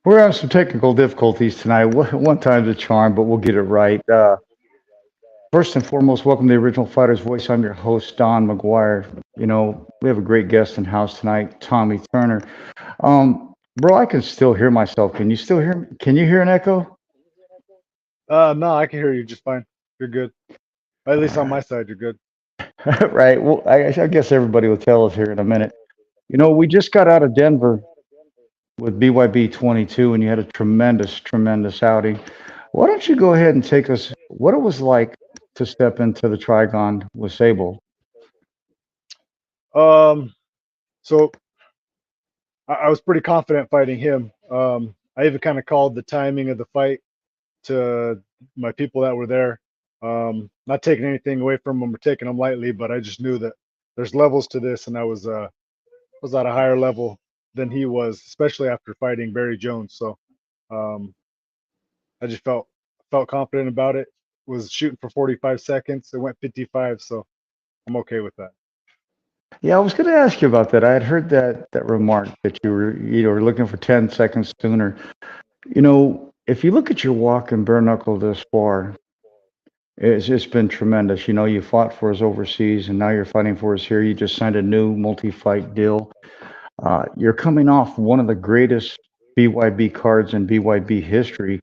We're having some technical difficulties tonight. One time's a charm, but we'll get it right. First and foremost, welcome to the Original Fighters Voice. I'm your host, Don Mcguire. We have a great guest in house tonight, Tommy Turner. Bro, I can still hear myself. Can you still hear me? Can you hear an echo? No, I can hear you just fine. You're good. At All least on right. my side, you're good. Right. Well, I guess everybody will tell us here in a minute. We just got out of Denver with BYB 22, and you had a tremendous, tremendous outing. Why don't you go ahead and take us what it was like to step into the Trigon with Sable? Um, so I was pretty confident fighting him. I even kind of called the timing of the fight to my people that were there. Not taking anything away from them or taking them lightly, but I just knew that there's levels to this, and I was at a higher level than he was, especially after fighting Barry Jones. So um, I just felt confident about it. Was shooting for 45 seconds. It went 55, so I'm okay with that. Yeah, I was going to ask you about that. I had heard that remark that you were looking for 10 seconds sooner. If you look at your walk in bare knuckle this far, it's been tremendous. You fought for us overseas, and now you're fighting for us here. You just signed a new multi-fight deal. You're coming off one of the greatest BYB cards in BYB history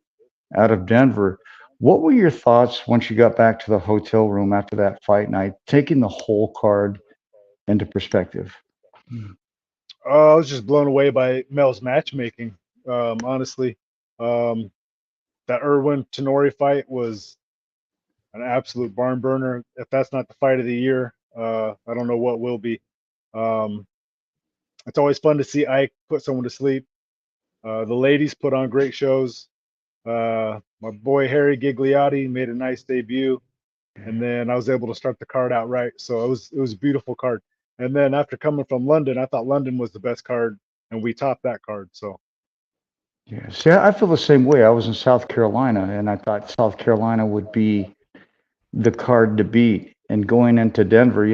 out of Denver. What were your thoughts once you got back to the hotel room after that fight night, taking the whole card into perspective? I was just blown away by Mel's matchmaking. Honestly, um, that Irwin Tenori fight was an absolute barn burner. If that's not the fight of the year, I don't know what will be. Um, it's always fun to see Ike put someone to sleep. The ladies put on great shows. My boy Harry Gigliotti made a nice debut, and then I was able to start the card out right. So it was a beautiful card. And then after coming from London, I thought London was the best card, and we topped that card. So Yeah, see, I feel the same way. I was in South Carolina, and I thought South Carolina would be the card to beat. And going into Denver,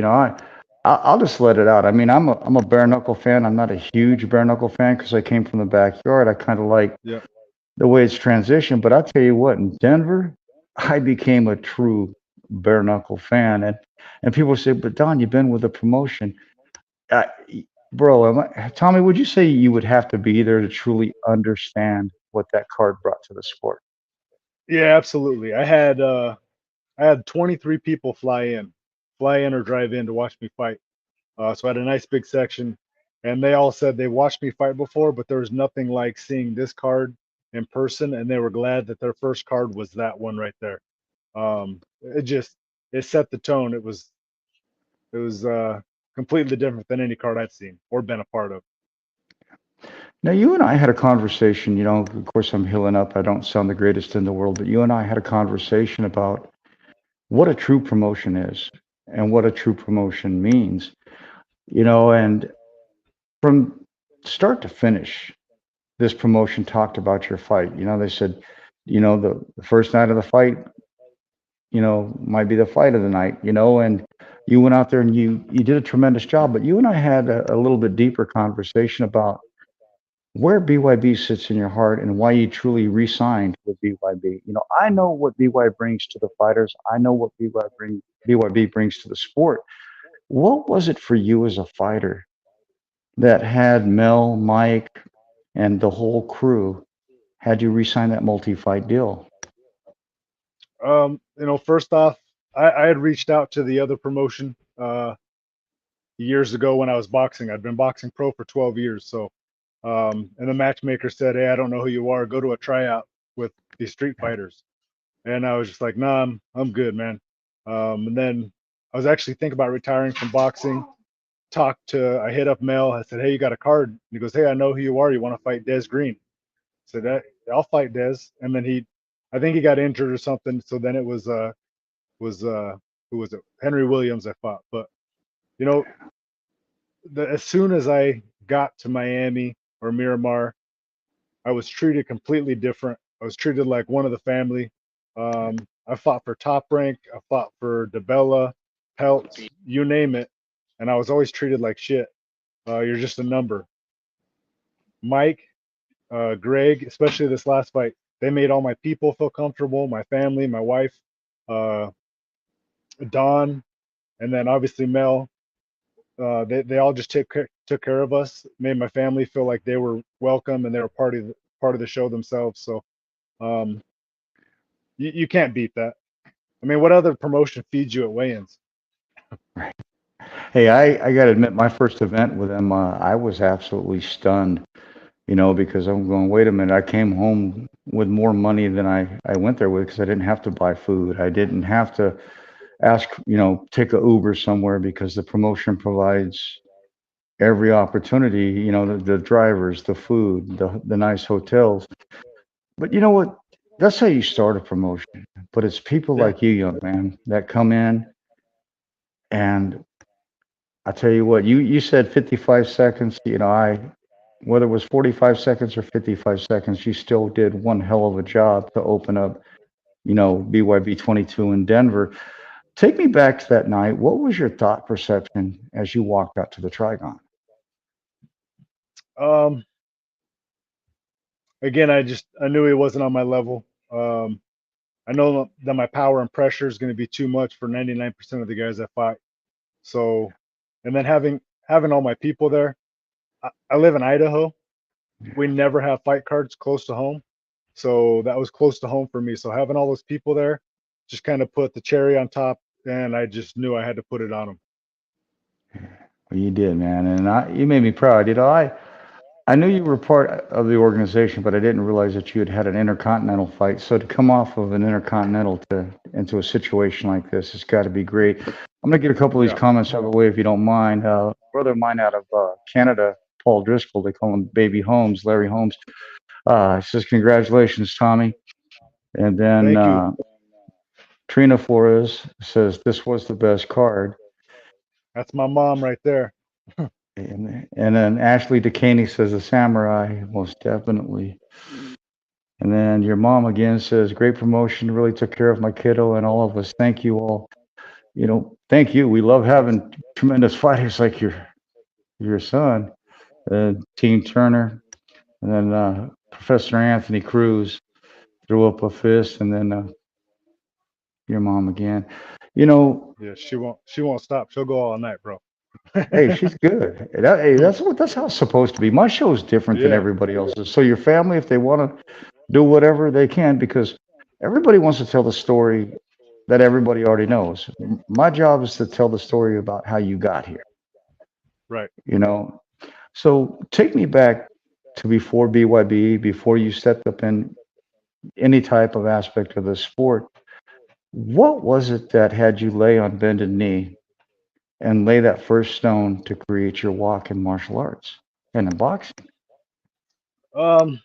I'll just let it out. I mean, I'm a bare knuckle fan. I'm not a huge bare knuckle fan because I came from the backyard. I kind of like yeah. the way it's transitioned. But I'll tell you what, in Denver, I became a true bare knuckle fan. And people say, but Don, you've been with the promotion. Uh, Bro, Tommy, would you say you would have to be there to truly understand what that card brought to the sport? Yeah, absolutely. I had 23 people fly in or drive in to watch me fight. So I had a nice big section, and they all said they watched me fight before, but there was nothing like seeing this card in person, and they were glad that their first card was that one right there. It set the tone. It was completely different than any card I've seen or been a part of. Now, you and I had a conversation. Of course, I'm healing up. I don't sound the greatest in the world, but you and I had a conversation about what a true promotion is and what a true promotion means. And from start to finish, this promotion talked about your fight. They said, the first night of the fight, might be the fight of the night, and you went out there and you did a tremendous job. But you and I had a little bit deeper conversation about where BYB sits in your heart and why you truly re-signed with BYB. I know what BY brings to the fighters. I know what BYB brings to the sport. What was it for you as a fighter that had Mel, Mike, and the whole crew had you re-sign that multi-fight deal? First off, I had reached out to the other promotion years ago when I was boxing. I'd been boxing pro for 12 years. So, and the matchmaker said, "Hey, I don't know who you are. Go to a tryout with these street fighters." And I was just like, "Nah, I'm good, man." And then I was actually thinking about retiring from boxing. I hit up Mel. I said, "Hey, you got a card?" And he goes, "Hey, I know who you are. You want to fight Des Green?" I said, "I'll fight Des." And then I think he got injured or something. So then it was who was it? Henry Williams I fought. But you know, as soon as I got to Miami or Miramar, I was treated completely different. I was treated like one of the family. I fought for top rank. I fought for DeBella, pelts, you name it, and I was always treated like shit. You're just a number. Mike Greg, especially this last fight, they made all my people feel comfortable, my family, my wife, uh, Don, and then obviously Mel. They all just took care of us, made my family feel like they were welcome and they were part of the show themselves. So um, you can't beat that. I mean, what other promotion feeds you at weigh-ins? Right. Hey, I got to admit, my first event with them, I was absolutely stunned, because I'm going, wait a minute, I came home with more money than I went there with because I didn't have to buy food. I didn't have to ask, take a Uber somewhere because the promotion provides every opportunity, the drivers, the food, the nice hotels. But you know what? That's how you start a promotion. But it's people Yeah, like you, young man, that come in and I tell you what, you said 55 seconds, whether it was 45 seconds or 55 seconds, you still did one hell of a job to open up, BYB 22 in Denver. Take me back to that night. What was your thought perception as you walked out to the Trigon? um, again, I knew he wasn't on my level. I know that my power and pressure is going to be too much for 99% of the guys that fight. So, and then having all my people there. I live in Idaho. We never have fight cards close to home, so that was close to home for me. So having all those people there just kind of put the cherry on top, and I just knew I had to put it on them. Well, you did, man, and you made me proud. I knew you were part of the organization, but I didn't realize that you had had an intercontinental fight. So to come off of an intercontinental to into a situation like this, it's got to be great. I'm gonna get a couple of these Yeah, comments out of the way if you don't mind. Brother of mine out of Canada, Paul Driscoll, they call him Baby Holmes, Larry Holmes. Says congratulations, Tommy. And then thank you. Trina Flores says this was the best card. That's my mom right there. And then Ashley DeCaney says the samurai, most definitely. And then your mom again says, great promotion, really took care of my kiddo and all of us. Thank you all. Thank you. We love Thanks. having tremendous fighters like your son, Team Turner, and then Professor Anthony Cruz threw up a fist, and then your mom again. You know, Yeah, she won't stop. She'll go all night, bro. hey, she's good. Hey, that's how it's supposed to be. My show is different than Yeah, everybody else's. So your family, if they want to do whatever they can, because everybody wants to tell the story that everybody already knows. My job is to tell the story about how you got here, right. you know. So take me back to before BYB, before you stepped up in any type of aspect of the sport. What was it that had you lay on bended knee and lay that first stone to create your walk in martial arts and in boxing? Um,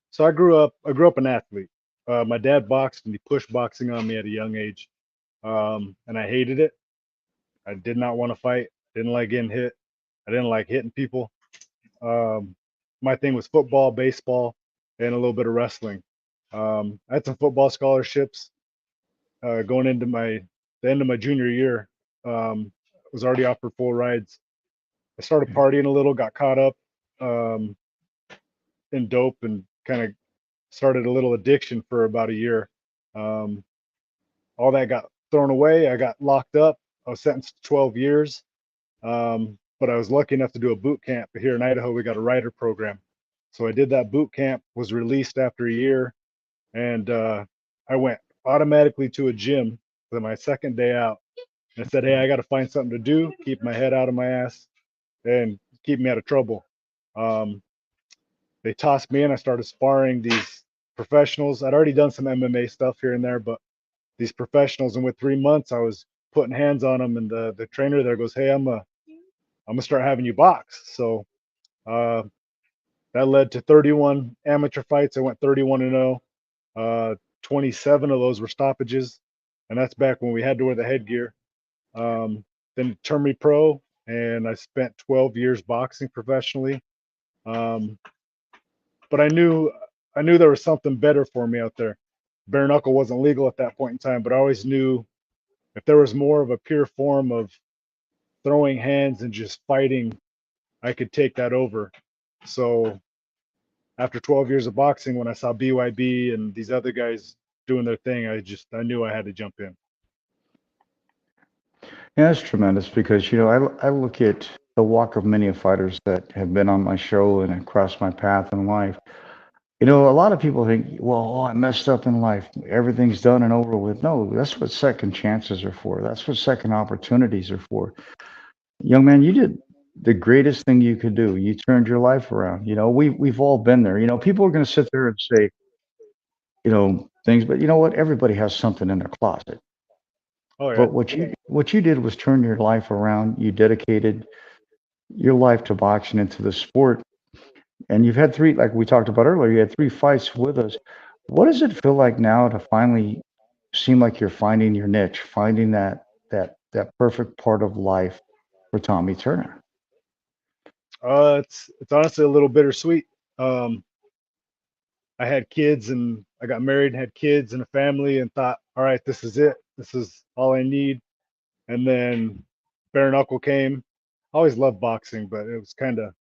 so I grew up an athlete. My dad boxed and he pushed boxing on me at a young age. And I hated it. I did not want to fight. Didn't like getting hit. I didn't like hitting people. Um, my thing was football, baseball, and a little bit of wrestling. I had some football scholarships going into the end of my junior year. Was already offered full rides. I started partying a little, got caught up um, in dope, and kind of started a little addiction for about a year. Um, all that got thrown away. I got locked up. I was sentenced to 12 years. But I was lucky enough to do a boot camp here in Idaho. We got a writer program. So I did that boot camp, was released after a year, and I went automatically to a gym for my second day out. And I said, hey, I got to find something to do, keep my head out of my ass, and keep me out of trouble. Um, they tossed me in. I started sparring these professionals. I'd already done some MMA stuff here and there, but these professionals, and with 3 months, I was putting hands on them. And the trainer there goes, hey, I'm gonna start having you box. So uh, that led to 31 amateur fights. I went 31-0. 27 of those were stoppages, and that's back when we had to wear the headgear. Then it turned me pro, and I spent 12 years boxing professionally. Um, but I knew there was something better for me out there. Bare knuckle wasn't legal at that point in time, but I always knew if there was more of a pure form of throwing hands and just fighting, I could take that over. So after 12 years of boxing, when I saw BYB and these other guys doing their thing, I knew I had to jump in. Yeah, that's tremendous because, I look at the walk of many fighters that have been on my show and across my path in life. A lot of people think, well, oh, I messed up in life. Everything's done and over with. No, that's what second chances are for. That's what second opportunities are for. Young man, you did the greatest thing you could do. You turned your life around. We've all been there. People are going to sit there and say, things, but you know what? Everybody has something in their closet. Oh yeah, But what you did was turn your life around. You dedicated your life to boxing and to the sport. And you've had three, like we talked about earlier, you had three fights with us. What does it feel like now to finally seem like you're finding your niche, finding that perfect part of life for Tommy Turner? it's honestly a little bittersweet. Um, I had kids and I got married and had kids and a family and thought, all right, this is it. This is all I need. And then bare knuckle came. I always loved boxing, but it was kind of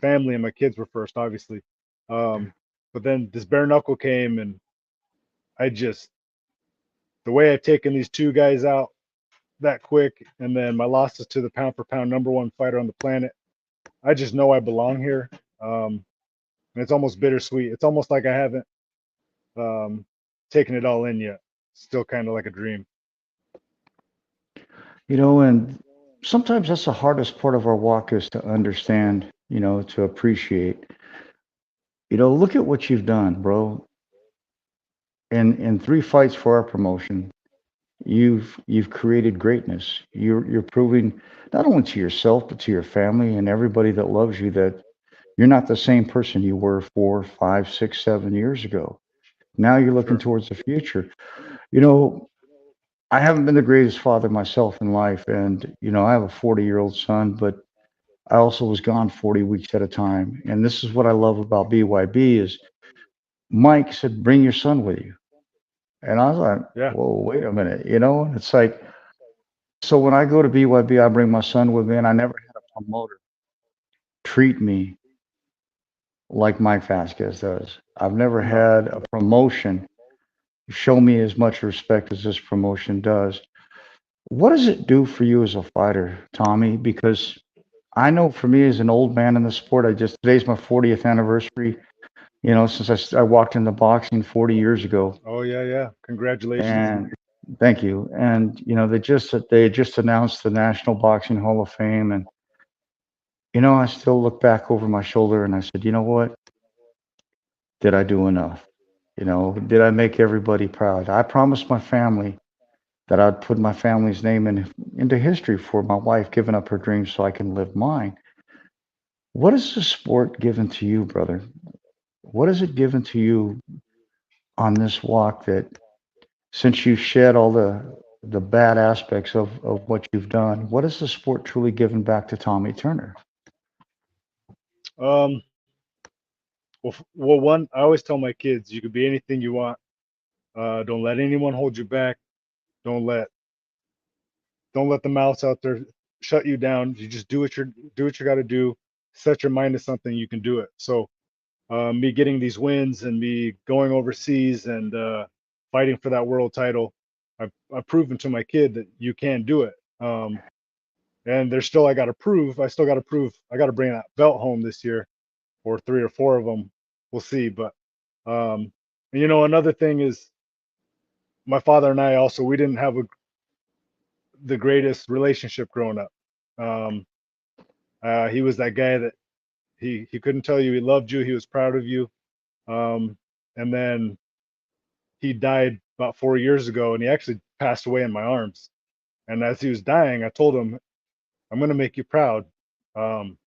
family and my kids were first, obviously. Um, but then this bare knuckle came, and I just the way I've taken these two guys out that quick, and then my losses to the pound for pound number one fighter on the planet. I just know I belong here, and it's almost bittersweet. It's almost like I haven't um, taken it all in yet. Still kind of like a dream. And sometimes that's the hardest part of our walk is to understand, to appreciate. Look at what you've done, bro. In three fights for our promotion, you've created greatness. You're proving not only to yourself but to your family and everybody that loves you that you're not the same person you were 4, 5, 6, 7 years ago. Now you're looking Sure. towards the future. You know, I haven't been the greatest father myself in life, and I have a 40-year-old son, but I also was gone 40 weeks at a time. And this is what I love about BYB is Mike said, "Bring your son with you," and I was like, Yeah. "Whoa, wait a minute," It's like so when I go to BYB, I bring my son with me, and I never had a promoter treat me like Mike Vasquez does. I've never No. had a promotion show me as much respect as this promotion does. What does it do for you as a fighter, Tommy? Because I know for me as an old man in the sport, today's my 40th anniversary, since I walked into boxing 40 years ago. Oh yeah, yeah. Congratulations. And thank you. And, they just announced the National Boxing Hall of Fame. And, I still look back over my shoulder and I said, you know what? Did I do enough? Did I make everybody proud? I promised my family that I'd put my family's name into history for my wife giving up her dreams so I can live mine. What has the sport given to you, brother? What has it given to you on this walk that since you shed all the bad aspects of what you've done, what has the sport truly given back to Tommy Turner? Um, well, one, I always tell my kids, you can be anything you want. Don't let anyone hold you back. Don't let don't let the mouse out there shut you down. You just do what you got to do. Set your mind to something, you can do it. So me getting these wins and me going overseas and fighting for that world title, I've proven to my kid that you can do it. And there's still I got to prove. I still got to prove. I got to bring that belt home this year, or three or four of them. We'll see. But and, another thing is my father and I also we didn't have the greatest relationship growing up. Um, he was that guy that he couldn't tell you he loved you. He was proud of you. Um, and then he died about 4 years ago, and he actually passed away in my arms. And as he was dying, I told him, "I'm going to make you proud. Um,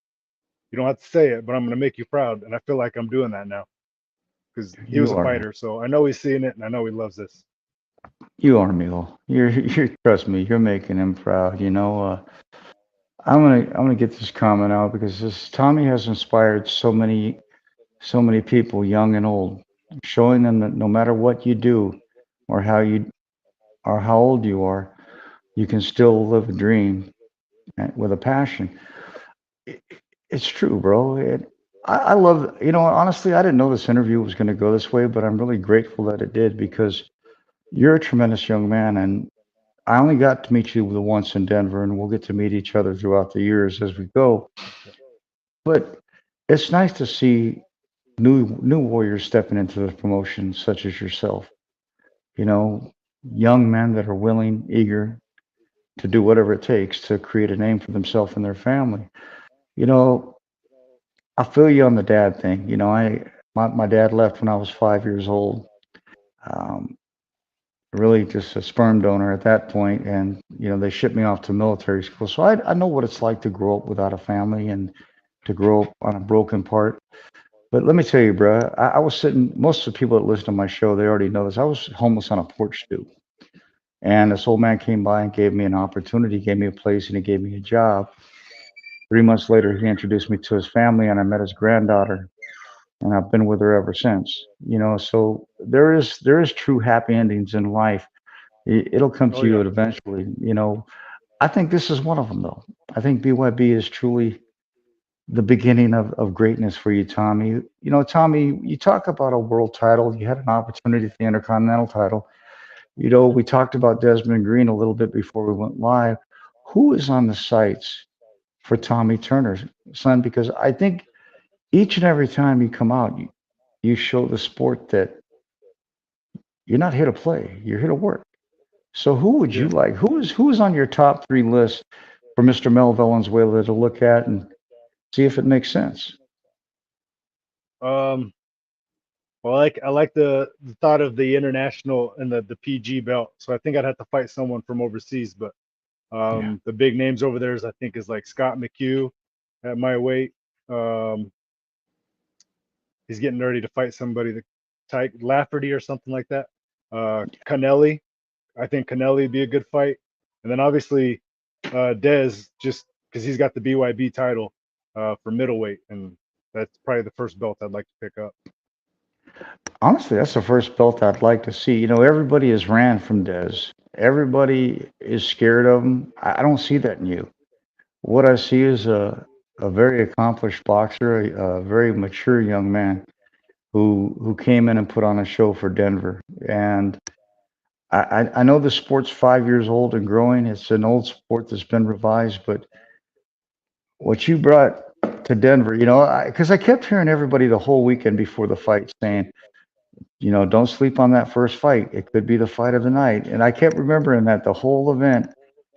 you don't have to say it, but I'm going to make you proud." And I feel like I'm doing that now because he was You a are. fighter. So I know he's seeing it, and I know he loves this. You are, Mule. You're, trust me, you're making him proud. I'm gonna get this comment out because this Tommy has inspired so many people, young and old, showing them that no matter what you do or how old you are, you can still live a dream with a passion. It, it's true, bro. I love, honestly, I didn't know this interview was going to go this way, but I'm really grateful that it did because you're a tremendous young man, and I only got to meet you the once in Denver, and we'll get to meet each other throughout the years as we go. But it's nice to see new warriors stepping into the promotion, such as yourself. You know, young men that are willing, eager to do whatever it takes to create a name for themselves and their family. You know, I feel you on the dad thing. My dad left when I was 5 years old. Um, really just a sperm donor at that point, and they shipped me off to military school. So I know what it's like to grow up without a family and to grow up on a broken part. But let me tell you, bro, I was sitting. Most of the people that listen to my show, they already know this. I was homeless on a porch stoop, and this old man came by and gave me an opportunity, gave me a place, and he gave me a job. 3 months later, he introduced me to his family, and I met his granddaughter, and I've been with her ever since. So there is true happy endings in life. It'll come Oh to you yeah, eventually. I think this is one of them, though. I think BYB is truly the beginning of greatness for you, Tommy. Tommy, you talk about a world title. You had an opportunity at the Intercontinental title. We talked about Desmond Green a little bit before we went live. Who is on the sights for Tommy Turner's son? Because I think each and every time you come out, you show the sport that you're not here to play. You're here to work. So who would you yeah. like? Who is on your top three list for Mr. Mel Valenzuela to look at and see if it makes sense? Um, well, I like the thought of the international and the PG belt. So I think I'd have to fight someone from overseas. But Yeah. the big names over there is I think is like Scott McHugh at my weight. Um, he's getting ready to fight somebody, the Tyke Lafferty or something like that. Canelli, I think Canelli would be a good fight. And then obviously Dez, just because he's got the BYB title for middleweight, and that's probably the first belt I'd like to pick up. Honestly, that's the first belt I'd like to see. Everybody has ran from Dez. Everybody is scared of him. I don't see that in you. What I see is a very accomplished boxer, a very mature young man who came in and put on a show for Denver. And I know the sport's 5 years old and growing. It's an old sport that's been revised, but what you brought to Denver, because I kept hearing everybody the whole weekend before the fight saying, don't sleep on that first fight. It could be the fight of the night. And I kept remembering that the whole event.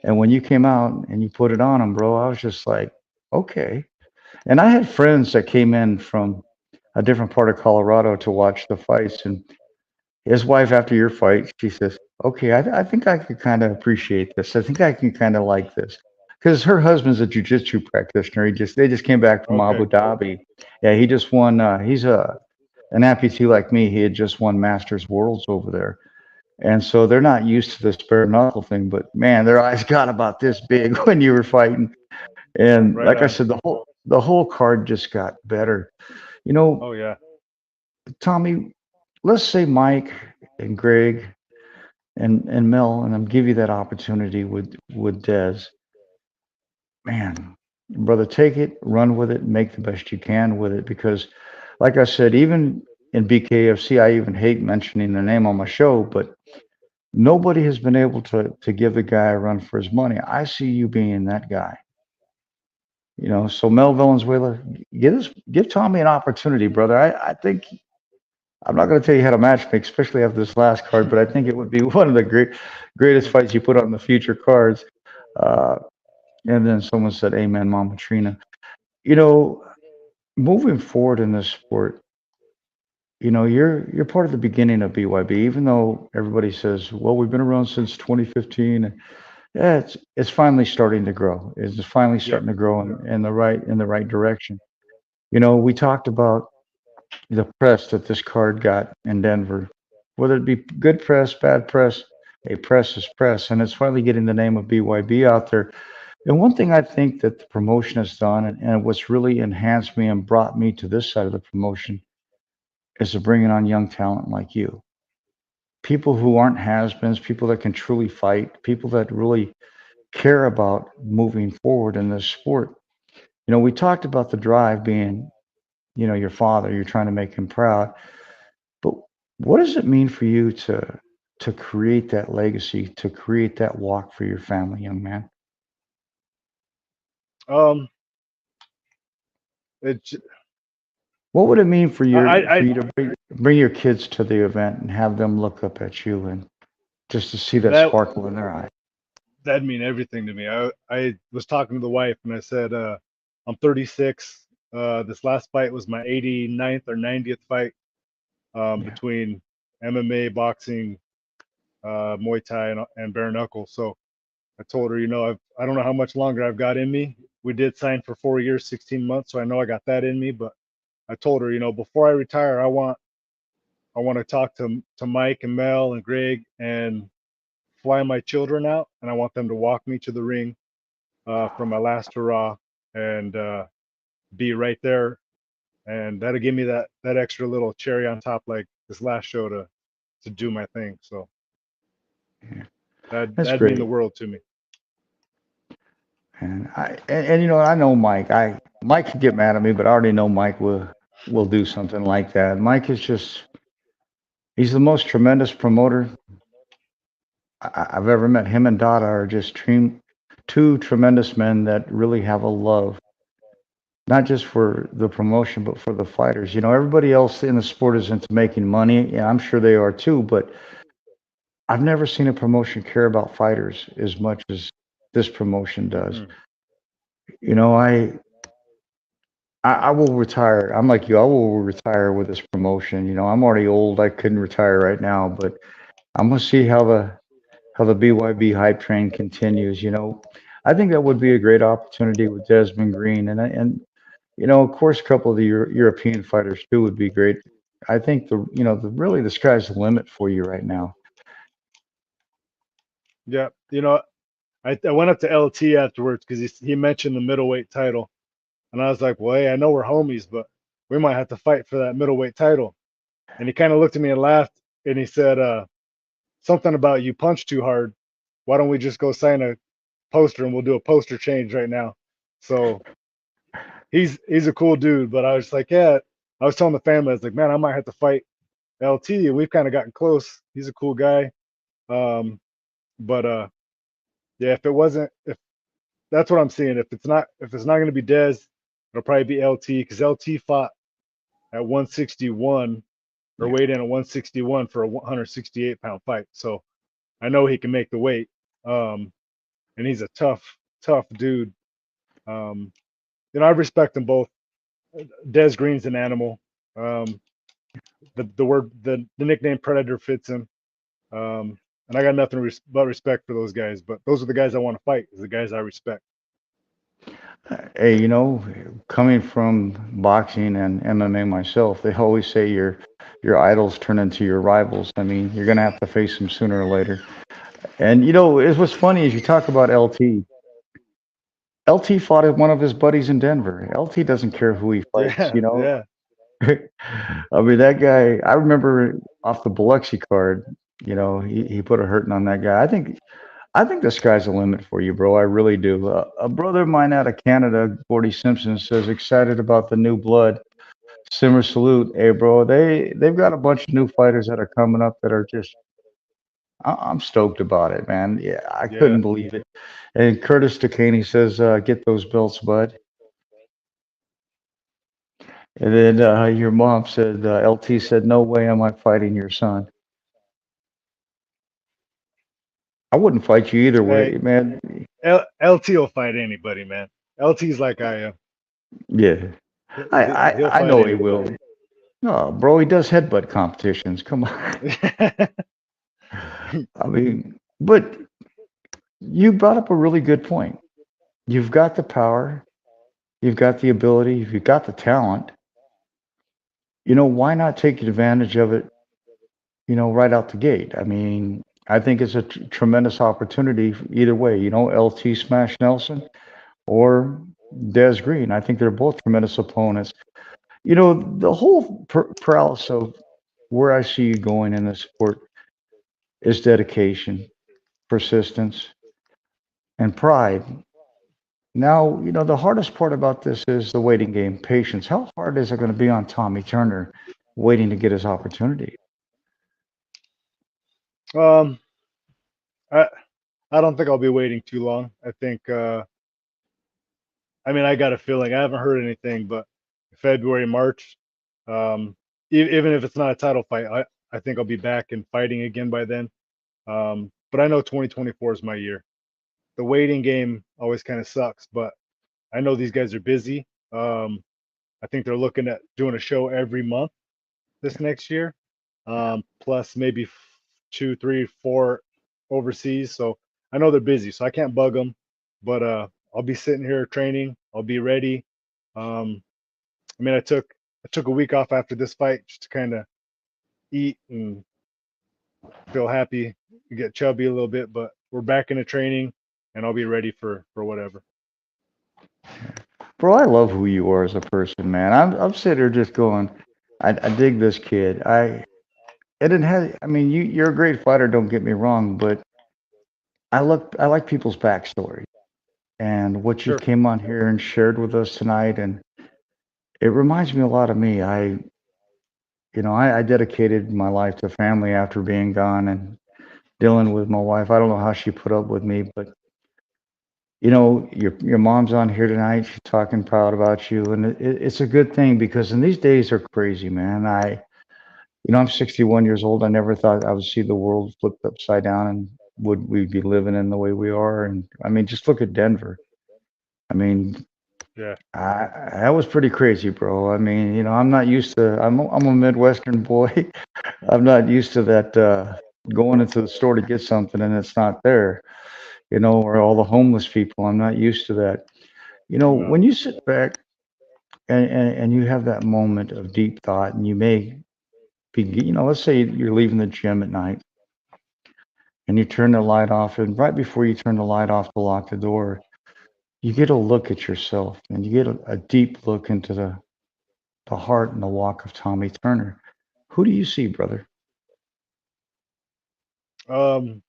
And when you came out and you put it on him, bro, I was just like, okay. And I had friends that came in from a different part of Colorado to watch the fights. And his wife, after your fight, she says, okay, I think I could kind of appreciate this. I think I can kind of like this. Because her husband's a jujitsu practitioner. They just came back from Okay, Abu Dhabi. Yeah, he just won. He's an amputee like me. He had just won Masters Worlds over there. And so they're not used to this bare knuckle thing, but man, their eyes got about this big when you were fighting. And right like I on. said, the whole card just got better. You know, Oh yeah. Tommy, let's say Mike and Greg and Mel, and I'm give you that opportunity with Dez. Man, brother, take it, run with it, make the best you can with it. Because, like I said, even in BKFC, I even hate mentioning the name on my show, but nobody has been able to give a guy a run for his money. I see you being that guy. So Mel Valenzuela, give Tommy an opportunity, brother. I think I'm not going to tell you how to match make, especially after this last card, but I think it would be one of the greatest fights you put on the future cards. Uh, and then someone said, "Amen, Mama Trina." You know, moving forward in this sport, you're part of the beginning of BYB, even though everybody says, "Well, we've been around since 2015." Yeah, it's finally starting to grow. It's finally Yep. starting to grow in the right direction. We talked about the press that this card got in Denver, whether it be good press, bad press. A press is press, and it's finally getting the name of BYB out there. And one thing I think that the promotion has done, and what's really enhanced me and brought me to this side of the promotion, is to bringing on young talent like you. People who aren't has-beens, people that can truly fight, people that really care about moving forward in this sport. We talked about the drive being your father. You're trying to make him proud. But what does it mean for you to create that legacy, to create that walk for your family, young man? Um, it, What would it mean for I you to bring your kids to the event and have them look up at you and just to see that that sparkle in their eye? that'd mean everything to me. I was talking to the wife and I said, I'm 36. This last fight was my 89th or 90th fight, Yeah, between MMA, boxing, Muay Thai, and bare knuckle. So I told her, I don't know how much longer I've got in me. We did sign for 4 years, 16 months, so I know I got that in me. But I told her, before I retire, I want to talk to Mike and Mel and Greg and fly my children out, and I want them to walk me to the ring, from my last hurrah, and be right there, and that'll give me that extra little cherry on top, like this last show, to do my thing. So yeah. That's that'd mean the great. world to me. And I know Mike. Mike could get mad at me, but I already know Mike will do something like that. Mike is just he's the most tremendous promoter I've ever met. Him and Dada are just two tremendous men that really have a love, not just for the promotion, but for the fighters. Everybody else in the sport is into making money. Yeah, I'm sure they are too, but I've never seen a promotion care about fighters as much as this promotion does. Mm. You know, I will retire. I'm like you. I will retire with this promotion. I'm already old. I couldn't retire right now, but I'm gonna see how the BYB hype train continues. I think that would be a great opportunity with Desmond Green, and of course, a couple of the European fighters too would be great. I think really the sky's the limit for you right now. Yeah, I went up to LT afterwards because he mentioned the middleweight title, and I was like, well, hey, I know we're homies, but we might have to fight for that middleweight title. And he kind of looked at me and laughed, and he said, something about you punch too hard. Why don't we just go sign a poster and we'll do a poster change right now? So he's a cool dude, but I was like, yeah. I was telling the family, I was like, man, I might have to fight LT, and we've kind of gotten close. He's a cool guy. Um, but yeah, if that's what I'm seeing. If it's not going to be Dez, it'll probably be LT, because LT fought at 161, or Yeah. weighed in at 161 for a 168-pound fight. So I know he can make the weight. Um, and he's a tough dude. Um, I respect them both. Des Green's an animal. Um, the nickname Predator fits him. And I got nothing but respect for those guys. But those are the guys I want to fight. Is the guys I respect. Hey, coming from boxing and MMA myself, they always say your idols turn into your rivals. I mean, you're gonna have to face them sooner or later. And it's what's funny is you talk about LT. LT fought one of his buddies in Denver. LT doesn't care who he fights. Yeah, yeah, I mean, that guy. I remember off the Biloxi card. He put a hurting on that guy. I think the sky's the limit for you, bro. I really do. A brother of mine out of Canada, Gordy Simpson, says excited about the new blood. Simmer salute, hey, bro. They've got a bunch of new fighters that are coming up that are just. I'm stoked about it, man. Yeah, I yeah. couldn't believe it. And Curtis Duquesne says, "Get those belts, bud." And then your mom said, LT said, "No way am I fighting your son." I wouldn't fight you either Hey, way, man. LT will fight anybody, man. LT's like I am. Yeah, I He'll I, I fight know he anybody. will. No, bro, he does headbutt competitions. Come on. I mean, but you brought up a really good point. You've got the power, you've got the ability, you've got the talent. Why not take advantage of it, right out the gate? I mean, I think it's a tremendous opportunity either way. LT Smash Nelson or Des Green. I think they're both tremendous opponents. The whole paralysis of where I see you going in this sport is dedication, persistence, and pride. Now, the hardest part about this is the waiting game, patience. How hard is it going to be on Tommy Turner waiting to get his opportunity? Um, I I don't think I'll be waiting too long. I think I mean I got a feeling. I haven't heard anything, but February, March, um, even if it's not a title fight, I think I'll be back and fighting again by then. But I know 2024 is my year. The waiting game always kind of sucks, but I know these guys are busy. I think they're looking at doing a show every month this next year, plus maybe two, three, four overseas. So I know they're busy, so I can't bug them. But I'll be sitting here training. I'll be ready. Um, I mean, I took a week off after this fight just to kind of eat and feel happy, get chubby a little bit. But we're back into training, and I'll be ready for whatever. Bro, I love who you are as a person, man. I'm sitting here just going, I dig this kid. I mean, you're a great fighter, don't get me wrong, but I like people's backstory and what you Sure. came on here and shared with us tonight, and it reminds me a lot of me. I dedicated my life to family after being gone and dealing with my wife. I don't know how she put up with me, but your mom's on here tonight. She's talking proud about you, and it's a good thing because in these days are crazy, man. I'm 61 years old. I never thought I would see the world flipped upside down and would we be living in the way we are. And I mean, just look at Denver. I mean, Yeah. that was pretty crazy, bro. I mean, I'm not used to. I'm a Midwestern boy. I'm not used to that going into the store to get something and it's not there. Or all the homeless people. I'm not used to that. No. When you sit back and you have that moment of deep thought, and you may be, let's say you're leaving the gym at night and you turn the light off, and right before you turn the light off to lock the door, you get a look at yourself and you get a deep look into the heart and the walk of Tommy Turner. Who do you see, brother? Um,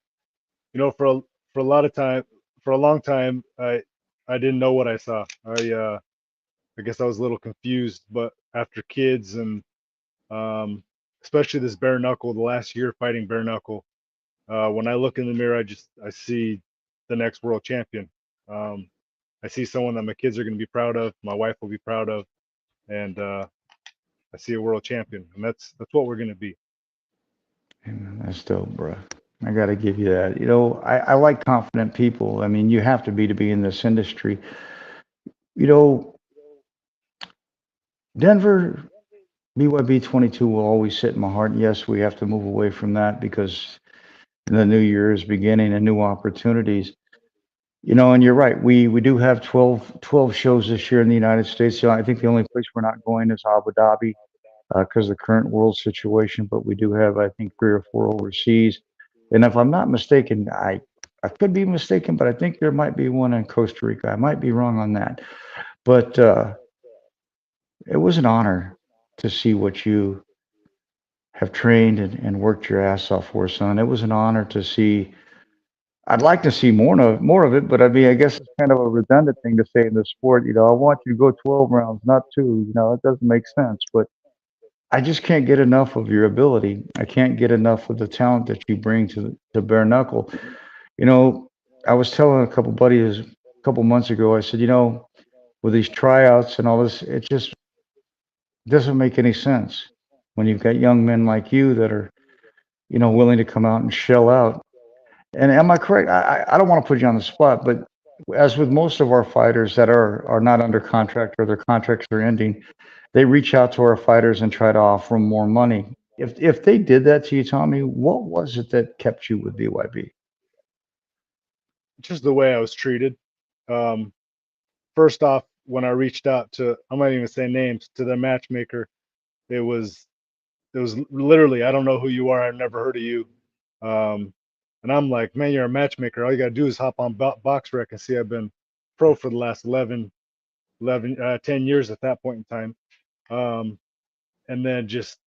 for a lot of time, for a long time, I didn't know what I saw. I guess I was a little confused, but after kids and um, especially this bare knuckle, the last year fighting bare knuckle, when I look in the mirror, I see the next world champion. Um, I see someone that my kids are going to be proud of, my wife will be proud of, and I see a world champion, and that's what we're going to be. Man, that's dope, bro. I got to give you that. I like confident people. I mean, you have to be in this industry. You know, Denver BYB 22 will always sit in my heart. Yes, we have to move away from that because the new year is beginning and new opportunities. And you're right. We do have 12 shows this year in the United States. I think the only place we're not going is Abu Dhabi because of the current world situation. But we do have, I think, 3 or 4 overseas. And if I'm not mistaken, I could be mistaken, but I think there might be one in Costa Rica. I might be wrong on that. But it was an honor to see what you have trained and worked your ass off for, son. It was an honor to see. I'd like to see more of it, but I mean, I guess it's kind of a redundant thing to say in the sport. I want you to go 12 rounds, not two. It doesn't make sense. But I just can't get enough of your ability. I can't get enough of the talent that you bring to bare knuckle. You know, I was telling a couple buddies a couple months ago. I said, with these tryouts and all this, it just doesn't make any sense when you've got young men like you that are, willing to come out and shell out. And am I correct? I don't want to put you on the spot, but as with most of our fighters that are not under contract or their contracts are ending, they reach out to our fighters and try to offer them more money. If they did that to you, Tommy, what was it that kept you with BYB? Just the way I was treated. Um, First off, when I reached out to, I'm not even say names, to the matchmaker, it was it was literally, I don't know who you are, I've never heard of you. Um, and I'm like, man, you're a matchmaker. All you gotta do is hop on BoxRec and see I've been pro for the last 10 years at that point in time. Um, and then just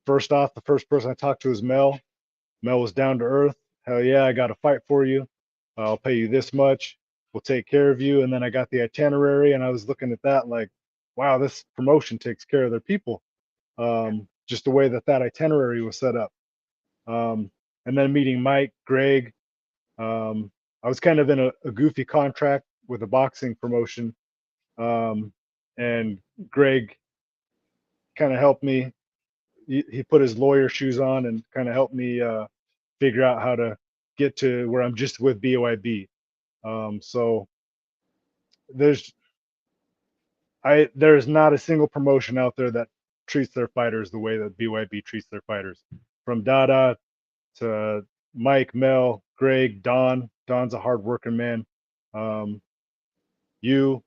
first off, the first person I talked to was Mel. Mel was down to earth. Hell yeah, I got to fight for you. I'll pay you this much. will take care of you. And then I got the itinerary, and I was looking at that like, wow, this promotion takes care of their people. Just the way that that itinerary was set up. Um, and then meeting Mike, Greg. I was kind of in a goofy contract with a boxing promotion, um, and Greg kind of helped me. He put his lawyer shoes on and kind of helped me figure out how to get to where I'm just with BYB. So there's there's not a single promotion out there that treats their fighters the way that BYB treats their fighters. From Dada to Mike, Mel, Greg, Don. Don's a hardworking man. Um, you,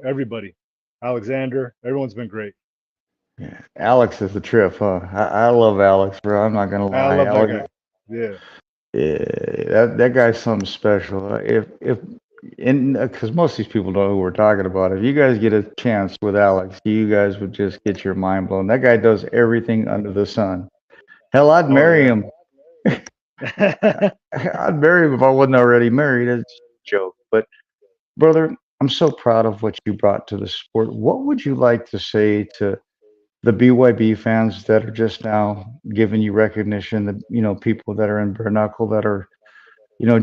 everybody. Alexander, everyone's been great. Yeah. Alex is the trip, huh? I love Alex, bro. I'm not gonna I lie. love that Alex, guy. Yeah. yeah, that guy's something special. If and because most of these people know who we're talking about. If you guys get a chance with Alex, you guys would just get your mind blown. That guy does everything under the sun. Hell, I'd Oh marry yeah. him. I'd marry him if I wasn't already married. It's a joke. But brother, I'm so proud of what you brought to the sport. What would you like to say to the BYB fans that are just now giving you recognition? The people that are in bare knuckle that are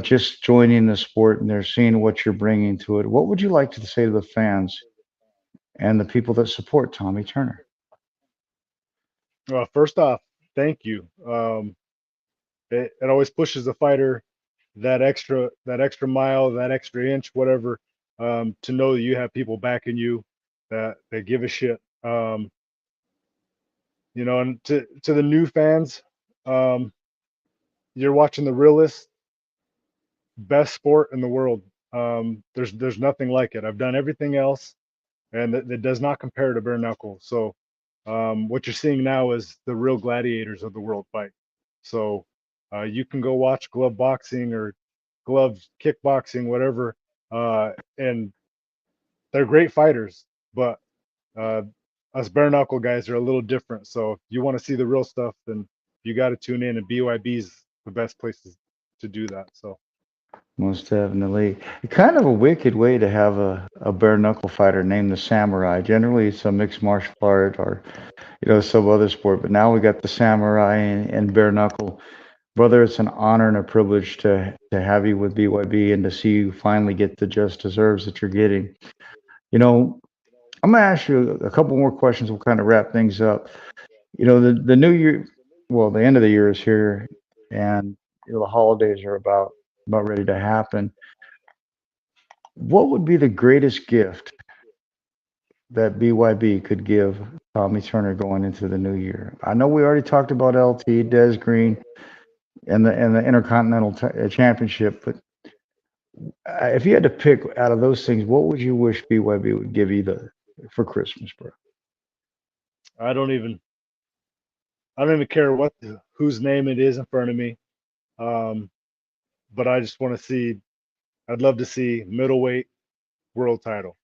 just joining the sport and they're seeing what you're bringing to it. What would you like to say to the fans and the people that support Tommy Turner? Well, first off, thank you. It always pushes the fighter that extra mile, that extra inch, whatever, to know that you have people backing you that give a shit. And to the new fans, um, you're watching the realest, best sport in the world. There's nothing like it. I've done everything else, and that does not compare to bare knuckle. So what you're seeing now is the real gladiators of the world fight. So you can go watch glove boxing or glove kickboxing, whatever, and they're great fighters, but uh, us bare knuckle guys are a little different. So if you want to see the real stuff, then you got to tune in, and BYB's the best places to do that. So Most definitely. Kind of a wicked way to have a bare knuckle fighter named the Samurai. Generally, it's a mixed martial art or some other sport, but now we got the Samurai and bare knuckle. Brother, it's an honor and a privilege to have you with BYB and to see you finally get the just deserves that you're getting. You know, I'm gonna ask you a couple more questions. We'll kind of wrap things up. The new year, well, the end of the year is here, and the holidays are about ready to happen. What would be the greatest gift that BYB could give Tommy Turner going into the new year? I know we already talked about LT, Des Green, and the Intercontinental Championship, but if you had to pick out of those things, what would you wish BYB would give you for Christmas, bro? I don't even I don't even care whose name it is in front of me. Um, but I just want to see. I'd love to see middleweight world title.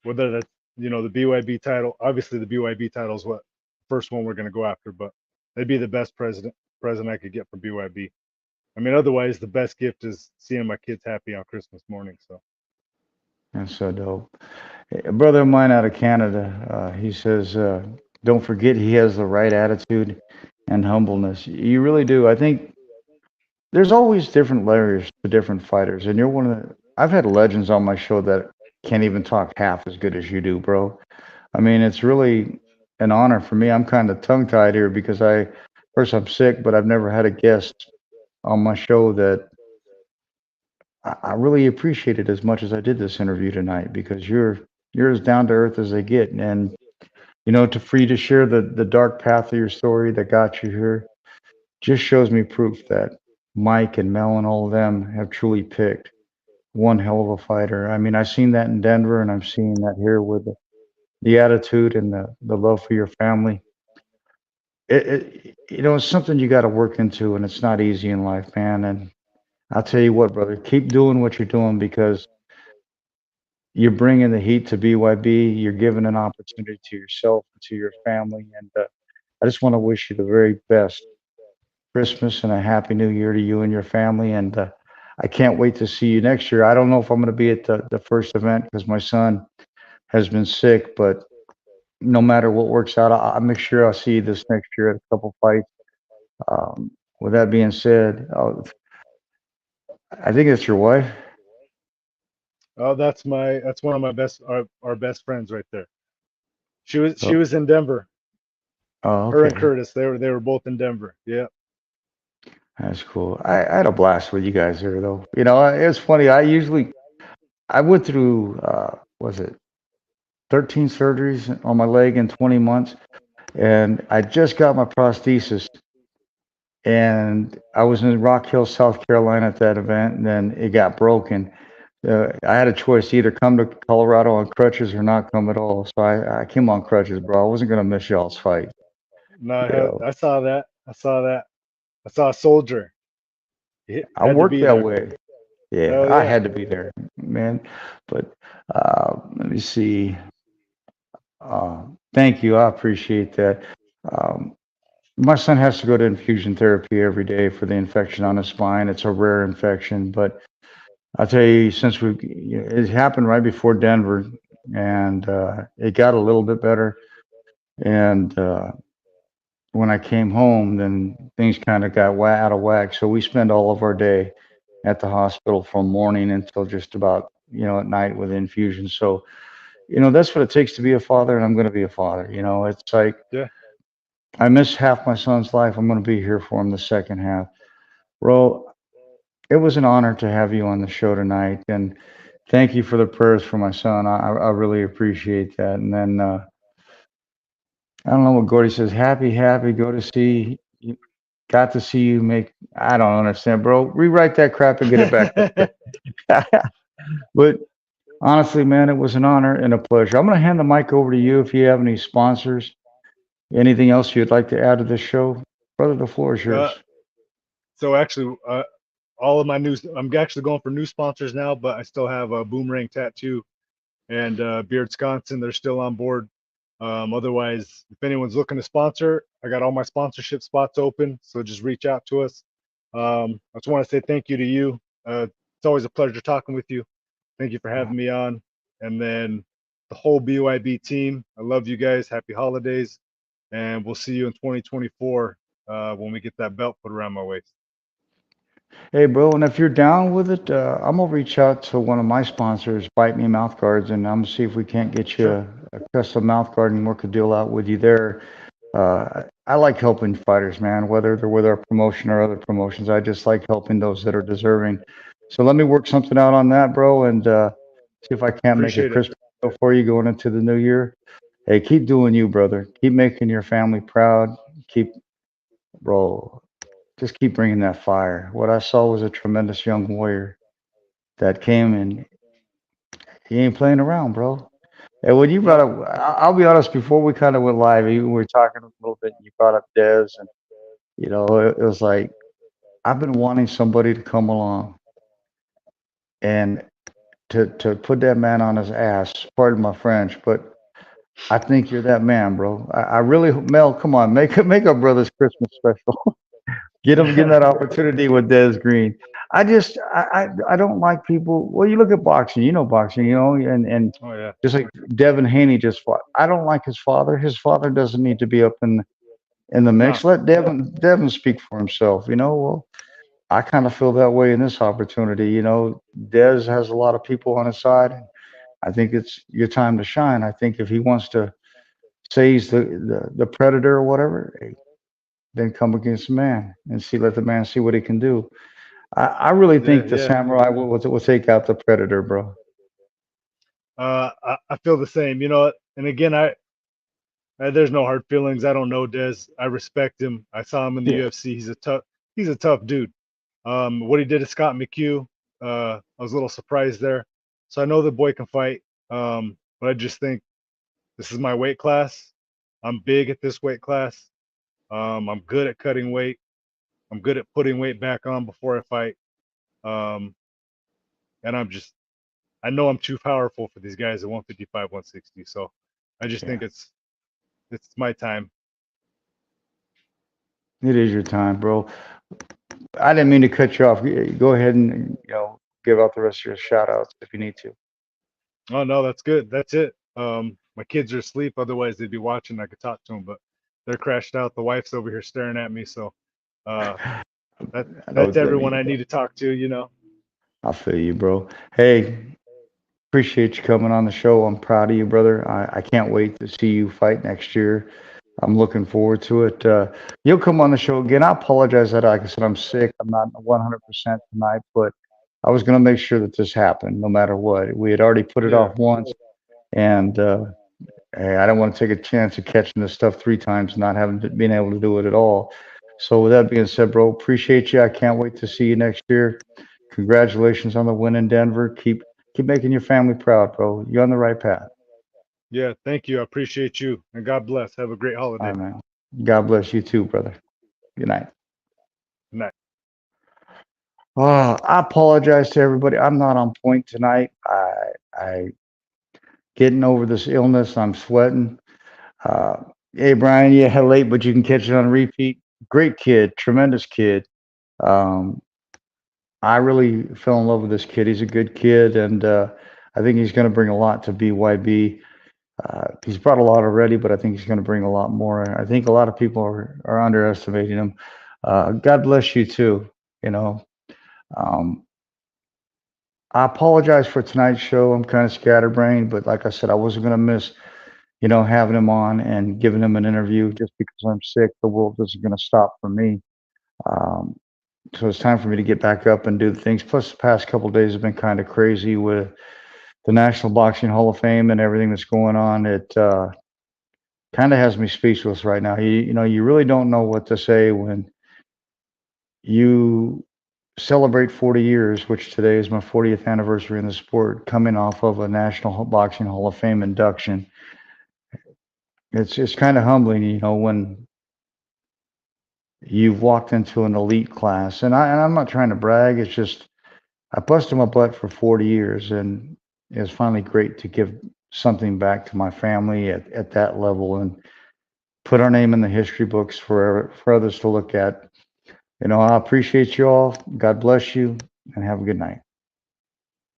Whether that's the BYB title. Obviously, the BYB title is what first one we're going to go after. But they'd be the best present I could get from BYB. I mean, otherwise, the best gift is seeing my kids happy on Christmas morning. So That's so dope. A brother of mine out of Canada, he says, don't forget he has the right attitude and humbleness. You really do. I think there's always different layers to different fighters, and you're one of the. I've had legends on my show that can't even talk half as good as you do, bro. I mean, it's really an honor for me. I'm kind of tongue-tied here because first I'm sick, but I've never had a guest on my show that I really appreciate it as much as I did this interview tonight because you're as down to earth as they get, and to free to share the dark path of your story that got you here just shows me proof that Mike and Mel and all of them have truly picked one hell of a fighter. I mean, I've seen that in Denver, and I'm seeing that here with the attitude and the love for your family. It's something you got to work into, and it's not easy in life, man. And I'll tell you what, brother, keep doing what you're doing because you're bringing the heat to BYB. You're giving an opportunity to yourself and to your family. And I just want to wish you the very best Christmas and a happy new year to you and your family. And I can't wait to see you next year. I don't know if I'm going to be at the first event because my son has been sick, but no matter what works out, I'll make sure I'll see you this next year at a couple fights. With that being said, I think it's your wife. Oh, that's one of my our best friends right there. She Oh, was in Denver. oh, Her and okay. Curtis, they were both in Denver. Yeah. That's cool. I had a blast with you guys there, though. It's funny. I went through, was it 13 surgeries on my leg in 20 months, and I just got my prosthesis, and I was in Rock Hill, South Carolina at that event, and then it got broken. I had a choice to either come to Colorado on crutches or not come at all. So I came on crutches, bro. I wasn't gonna miss y'all's fight. You No, know, I saw that. I saw that. I saw a soldier. He I had to worked be that there. way. Yeah, Hell I yeah. had to be there, man. But let me see. Thank you. I appreciate that. Um, my son has to go to infusion therapy every day for the infection on his spine. It's a rare infection, but I'll tell you, it happened right before Denver, and it got a little bit better. And when I came home, then things kind of got out of whack. So we spend all of our day at the hospital from morning until just about, at night with infusion. So, that's what it takes to be a father, and I'm going to be a father. It's like Yeah. I miss half my son's life. I'm going to be here for him the second half. Bro, it was an honor to have you on the show tonight, and thank you for the prayers for my son. I really appreciate that. And then I don't know what Gordy says. Happy, happy. Go to see. Got to see you make. I don't understand, bro. Rewrite that crap and get it back up there. But honestly, man, it was an honor and a pleasure. I'm going to hand the mic over to you if you have any sponsors. Anything else you'd like to add to this show, brother? The floor is uh, yours. so actually, all of my news. I'm actually going for new sponsors now, but I still have a Boomerang Tattoo and Beard Wisconsin. They're still on board. Otherwise, if anyone's looking to sponsor, I got all my sponsorship spots open. So just reach out to us. I just want to say thank you to you. It's always a pleasure talking with you. Thank you for having me on. And then the whole BYB team, I love you guys. Happy holidays. And we'll see you in 2024 when we get that belt put around my waist. Hey, bro, and if you're down with it, I'm gonna reach out to one of my sponsors, Bite Me Mouth Guards, and I'm gonna see if we can't get you Sure. a custom mouth guard and work a deal out with you there. I like helping fighters, man, whether they're with our promotion or other promotions. I just like helping those that are deserving. So let me work something out on that, bro, and see if I can't make a Appreciate it. Christmas deal for you going into the new year. Hey, keep doing you, brother. Keep making your family proud. Keep, bro, just keep bringing that fire. What I saw was a tremendous young warrior that came and he ain't playing around, bro. And when you brought No. up, I'll be honest, before we kind of went live, we were talking a little bit, and you brought up Dez, and, it was like, I've been wanting somebody to come along and to put that man on his ass, pardon my French, but I think you're that man, bro. I really, Mel, come on, make a brother's Christmas special. Get him that opportunity with Des Green. I don't like people. Well, you look at boxing, boxing, and Oh yeah. just like Devin Haney just fought. I don't like his father. His father doesn't need to be up in the No. mix. Let Devin speak for himself. Well, I kind of feel that way in this opportunity. Des has a lot of people on his side. I think it's your time to shine. I think if he wants to say he's the predator or whatever, hey, then come against the man and let the man see what he can do. I really Yeah. think the Yeah. samurai will take out the predator, bro. I feel the same. You know, and again, there's no hard feelings. I don't know Dez. I respect him. I saw him in the Yeah, UFC. He's a tough dude. What he did to Scott McHugh, I was a little surprised there. So I know the boy can fight. But I just think this is my weight class. I'm big at this weight class. I'm good at cutting weight. I'm good at putting weight back on before I fight. Um, and I know I'm too powerful for these guys at 155, 160. So I just yeah. think it's my time. It is your time, bro. I didn't mean to cut you off. Go ahead and give out the rest of your shout outs if you need to. Oh no, that's good. That's it. My kids are asleep. Otherwise, they'd be watching. I could talk to them, but they're crashed out. The wife's over here staring at me. So uh, that I know. that's everyone I need to talk to. I feel you, bro. Hey, appreciate you coming on the show. I'm proud of you, brother. I can't wait to see you fight next year. I'm looking forward to it. You'll come on the show again. I apologize that, like I said, I'm sick. I'm not 100% tonight, but I was going to make sure that this happened no matter what. We had already put it Yeah, off once, and hey, I don't want to take a chance of catching this stuff 3 times and not having been able to do it at all. So with that being said, bro, appreciate you. I can't wait to see you next year. Congratulations on the win in Denver. Keep making your family proud, bro. You're on the right path. yeah. Thank you. I appreciate you, and God bless. Have a great All holiday. right, man. God bless you too, brother. Good night. Good night. I apologize to everybody. I'm not on point tonight. I getting over this illness. I'm sweating. Uh, hey, Brian, yeah, late, but you can catch it on repeat. Great kid, tremendous kid. Um, I really fell in love with this kid. He's a good kid, and I think he's going to bring a lot to BYB. He's brought a lot already, but I think he's going to bring a lot more. I think a lot of people are underestimating him. God bless you too. You know, um, I apologize for tonight's show. I'm kind of scatterbrained, but like I said, I wasn't going to miss, having him on and giving him an interview just because I'm sick. The world isn't going to stop for me. Um, so it's time for me to get back up and do the things. Plus, the past couple of days have been kind of crazy with the National Boxing Hall of Fame and everything that's going on. It kind of has me speechless right now. You really don't know what to say when you celebrate 40 years, which today is my 40th anniversary in the sport, coming off of a National Boxing Hall of Fame induction. It's kind of humbling, when you've walked into an elite class. And I'm not trying to brag. It's just I busted my butt for 40 years, and it's finally great to give something back to my family at that level and put our name in the history books for others to look at. I appreciate you all. God bless you, and have a good night.